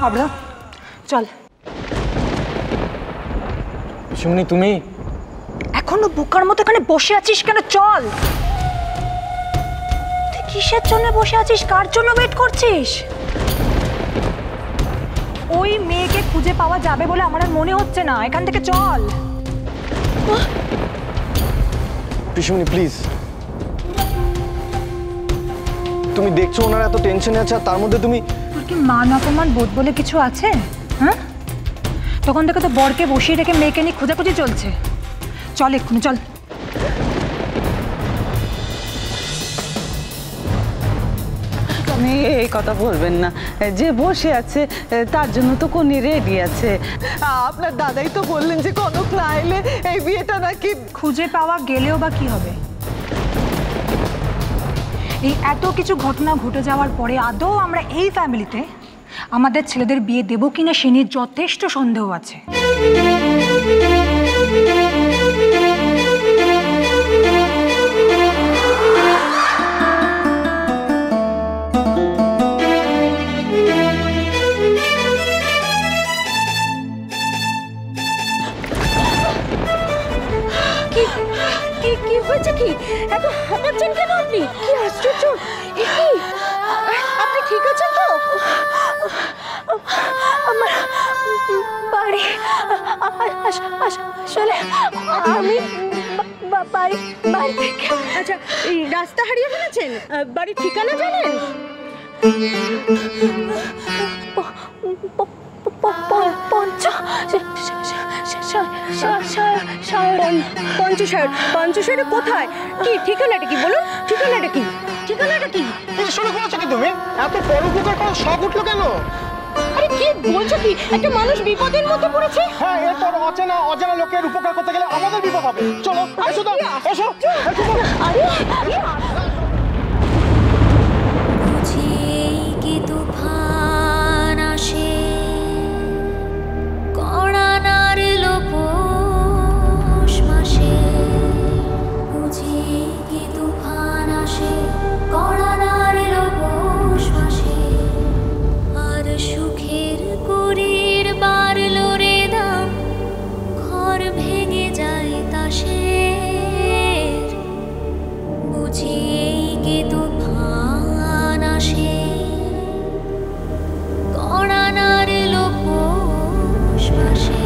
আবরা চল। পিসিমণি তুমি এখনো বোকার মতো এখানে বসে আছিস কেন? চল। তুই কিসের জন্য বসে আছিস? কার জন্য ওয়েট করছিস? ওই মেয়েকে খুঁজে পাওয়া যাবে বলে আমার আর মনে হচ্ছে না। এখান থেকে চল। পিসিমণি প্লিজ, তুমি দেখছো ওনারা এত টেনশনে আছে, আর তার মধ্যে তুমি। তোর কি মান অপমান বোধ বলে কিছু আছে? হ্যাঁ, তখন থেকে তো বরকে বসিয়ে রেখে মেয়েকে নিয়ে খোঁজাখুঁজি চলছে। চল এক্ষুনি চল। আপনি এই কথা বলবেন না, যে বসে আছে তার জন্য তো কোনি রেডি আছে। আপনার দাদাই তো বললেন যে কনক না এলে এই বিয়েটা নাকি। খুঁজে পাওয়া গেলেও বা কি হবে? এই এত কিছু ঘটনা ঘটে যাওয়ার পরে আদৌ আমরা এই ফ্যামিলিতে আমাদের ছেলেদের বিয়ে দেবো কিনা সে নিয়ে যথেষ্ট সন্দেহ আছে। কি হয়েছে? কি এত হাঁপাচ্ছেন কেন আপনি? কি আশ্চর্য! আপনি ঠিক আছেন তো? আমার বাড়ি আসলে আমি বাড়ি থেকে। আচ্ছা, এই রাস্তা হারিয়ে ফেলেছেন? বাড়ির ঠিকানা জানেন? পঞ্চশায়রে কোথায়? কি ঠিকানাটা কি বলুন? ঠিকানাটা কি? ঠিকানাটা কি? শুরু করেছো কি তুমি? এত পরোপকার করার শখ উঠলো কেন? আরে কি বলছো কি? একটা মানুষ বিপদের মধ্যে পড়েছে। হ্যাঁ, এরপর অজানা লোকের উপকার করতে গেলে আমাদের বিপদ হবে। চলো এসো তো, এসো। আরে কি তুফান আসে কড়ানার লোপোষ মাসে, বুঝি কি তুফান আসে কড়ানার লোপোষ মাসে, আর সুখের কুড়ির বাড়লো রে দাম, ঘর ভেঙে যায় তাসের, বুঝি কি তুফান আসে কড়ানার লোপোষ মাসে।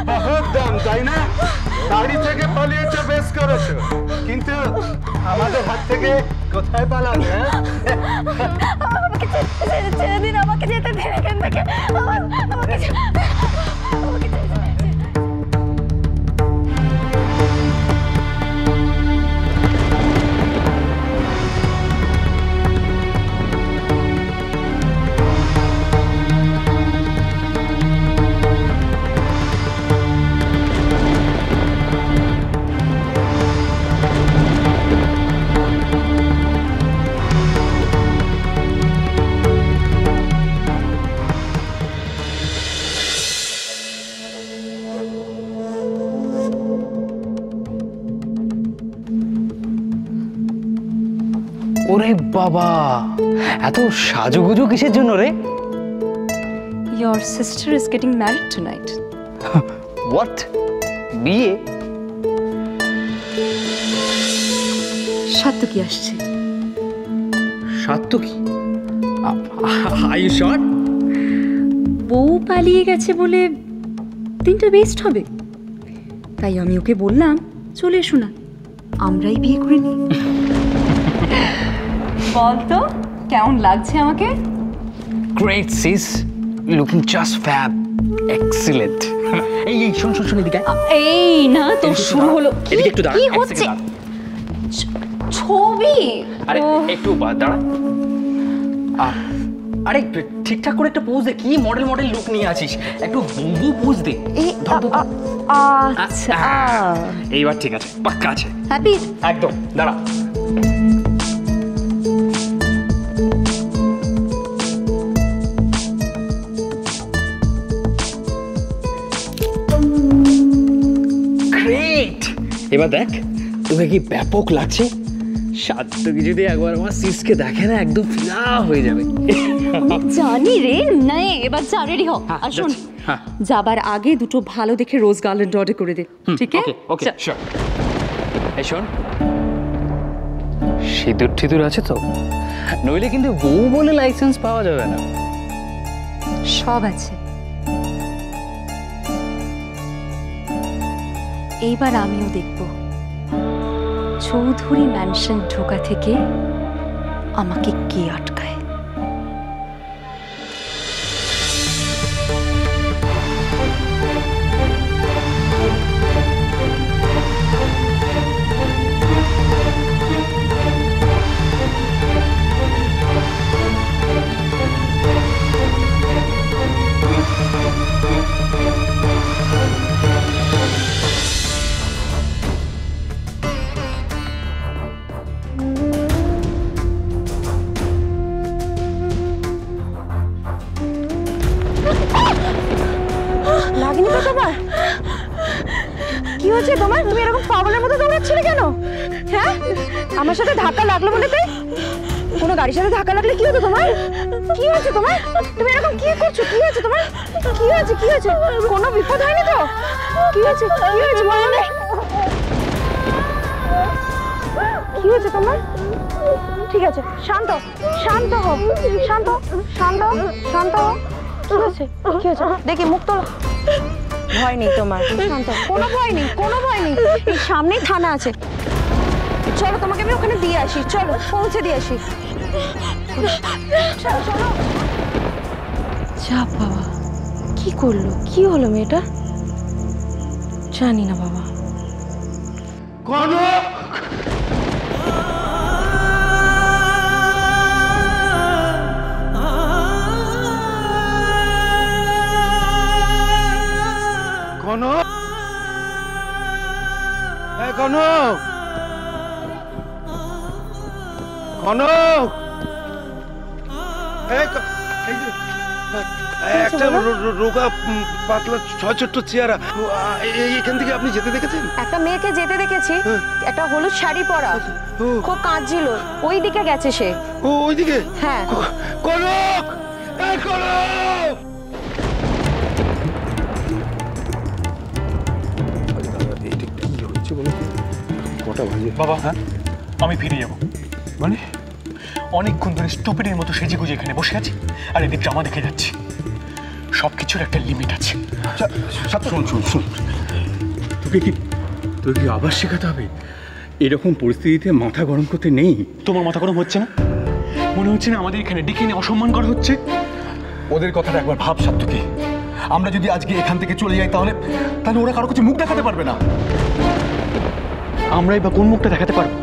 বহুত দাম তাই না? বাড়ি থেকে পালিয়েছো, বেশ করেছো, কিন্তু আমাদের হাত থেকে কোথায় পালাবে? আমাকে ছেড়ে দিন, আমাকে যেতে দিন এখান থেকে। আমাকে ওরে বাবা, এত সাজুগুজু কিসের জন্য রে? Your sister is getting married tonight. What? বিয়ে? সাত্তকী আসছে। সাত্তকী? Are you sure? বউ পালিয়ে গেছে বলে দিনটা বেস্ট হবে, তাই আমি ওকে বললাম চলে এসো না, আমরাই বিয়ে করে নিই। বল তো কেমন লাগছে আমাকে? Great sis, looking just fab, excellent. এই শোন এদিকে। এই না তো শুরু হলো। এদিকে একটু দাঁড়া। কি হচ্ছে? ছবি? আরে একটু দাঁড়া। আরে ঠিকঠাক করে একটা পোজ দে। কি মডেল লুক নিয়ে আছিস? একটু বম্বু পোজ দে। আচ্ছা, এইবার ঠিক আছে, পাক্কা আছে। হ্যাপি? একদম, দাঁড়া। এবার দেখ তোকে কি ব্যাপক লাগছে। সাত্তকী যদি একবার আমার সিসকে দেখে না একদম ফিদা হয়ে যাবে। জানি রে, নাই এবার যা, রেডি হ। আর শোন, যাবার আগে দুটো ভালো দেখে রোজ গার্ল্যান্ড অর্ডার করে দে, ঠিক আছে? Okay sure. এই শোন, সিঁদুর টিঁদুর আছে তো? নইলে কিন্তু বউ বলে লাইসেন্স পাওয়া যাবে না। সব আছে। এইবার আমিও দেখব চৌধুরী ম্যানশন ঢোকা থেকে আমাকে কে আটকায়। লাগেনি তো তোমার? কি হয়েছে তোমার? তুমি এরকম পাগলের মতো দৌড়াচ্ছিলে কেন? হ্যাঁ, আমার সাথে ধাক্কা লাগলো বলে তাই? কোনো গাড়ির সাথে ধাক্কা লাগলে কি হতো তোমার? কি হয়েছে তোমার? তুমি এরকম কি করছো? কি হয়েছে তোমার? কি হয়েছে? কি হয়েছে? কোনো বিপদ হয়নি তো? কি হয়েছে? কি হয়েছে বলো না? কি হয়েছে তোমার? ঠিক আছে, শান্ত শান্ত হও, শান্ত শান্ত শান্ত হও। কি হয়েছে? কি হয়েছে? দেখি মুখ তোলো। ভয় নেই তোমার, শান্ত। কোনো ভয় নেই, কোনো ভয় নেই। এই সামনেই থানা আছে, চলো তোমাকে আমি ওখানে দিয়ে আসি। চলো পৌঁছে দিয়ে আসি। চলো চলো। যা বাবা, কি করলো? কি হলো মেয়েটা? জানি না বাবা। কনক, কনক, কনক, একটা রোগা পাতলা ছোট্ট চেহারা, এখান থেকে আপনি যেতে দেখেছেন? একটা মেয়েকে যেতে দেখেছি, একটা হলুদ শাড়ি পরা, খুব কাঁদছিল, ওই দিকে গেছে সে। ও ওইদিকে? হ্যাঁ। কনক, কনক! কটা বাজে বাবা? হ্যাঁ, আমি ফিরে যাব। মানে অনেকক্ষণ ধরে স্টুপিডের মতো সেজে গুজে এখানে বসে আছি আর এদিক ড্রামা দেখে যাচ্ছি। সবকিছুর একটা লিমিট আছে। শোন শোন শোন, তোকে কি আবার শেখাতে হবে? এরকম পরিস্থিতিতে মাথা গরম করতে নেই। তোমার মাথা গরম হচ্ছে না? মনে হচ্ছে না আমাদের এখানে ডেকে এনে অসম্মান করা হচ্ছে? ওদের কথাটা একবার ভাব সাত্তকী। আমরা যদি আজকে এখান থেকে চলে যাই তাহলে ওরা কারো কাছে মুখ দেখাতে পারবে না। আমরাই বা কোন মুখটা দেখাতে পারবো?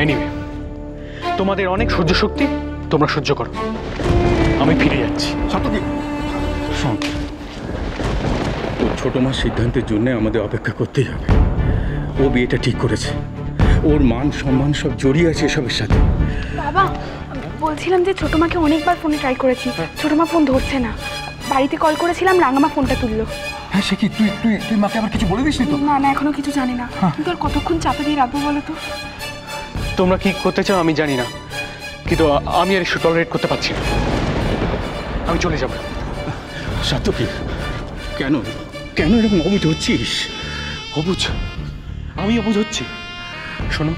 এনিওয়ে, তোমাদের অনেক সহ্য শক্তি, তোমরা সহ্য করো। আমি ফিরে যাচ্ছি। সাত্তকী শোন, তোর ছোট মার সিদ্ধান্তের জন্য আমাদের অপেক্ষা করতেই হবে। ও বিয়েটা ঠিক করেছে, ওর মান সম্মান সব জড়িয়ে আছে এসবের সাথে। বাবা, বলছিলাম যে ছোট মাকে অনেকবার ফোনে ট্রাই করেছি, ছোট মা ফোন ধরছে না। বাড়িতে কল করেছিলাম, রাঙামা ফোনটা তুললো। হ্যাঁ, সে কি তুই মাকে আবার কিছু বলে দিসনি তো? না, এখনো কিছু জানি না। কিন্তু আর কতক্ষণ চাপে দিয়ে রাখবো বলো তো? তোমরা কি করতে চাও আমি জানি না, কিন্তু আমি আর এসব টলারেট করতে পারছি না। আমি চলে যাব। সাত্তকী, কেন কেন এরকম অবুঝ হচ্ছিস? অবুঝ? আমি অবুঝ হচ্ছি? শোনো,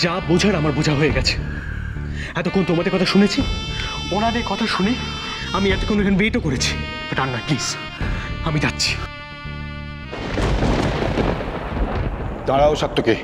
যা বোঝার আমার বোঝা হয়ে গেছে। এতক্ষণ তোমাদের কথা শুনেছি, ওনাদের কথা শুনে আমি এতক্ষণ এখানে ওয়েটও করেছি। বাট আর না, প্লিজ, আমি যাচ্ছি। দাঁড়াও সাত্তকী।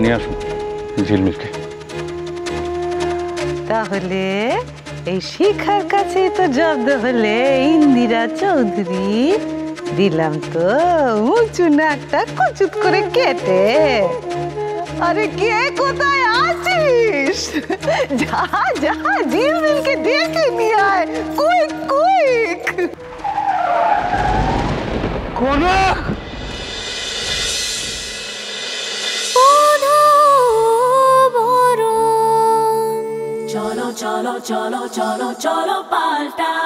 নিয়ে আসুন ঝিলমিলকে। তাহলে এই শিখার কাছে তো জব্দ হলে ইন্দিরা চৌধুরী। দিলাম তো উঁচু নাকটা কুচুত করে কেটে। আরে কে কোথায় আছিস? যা যা ঝিলমিলকে দেখে নিয়ে আয়, কুইক কুইক। কনক! চলো চলো চলো চলো চলো পাল্টা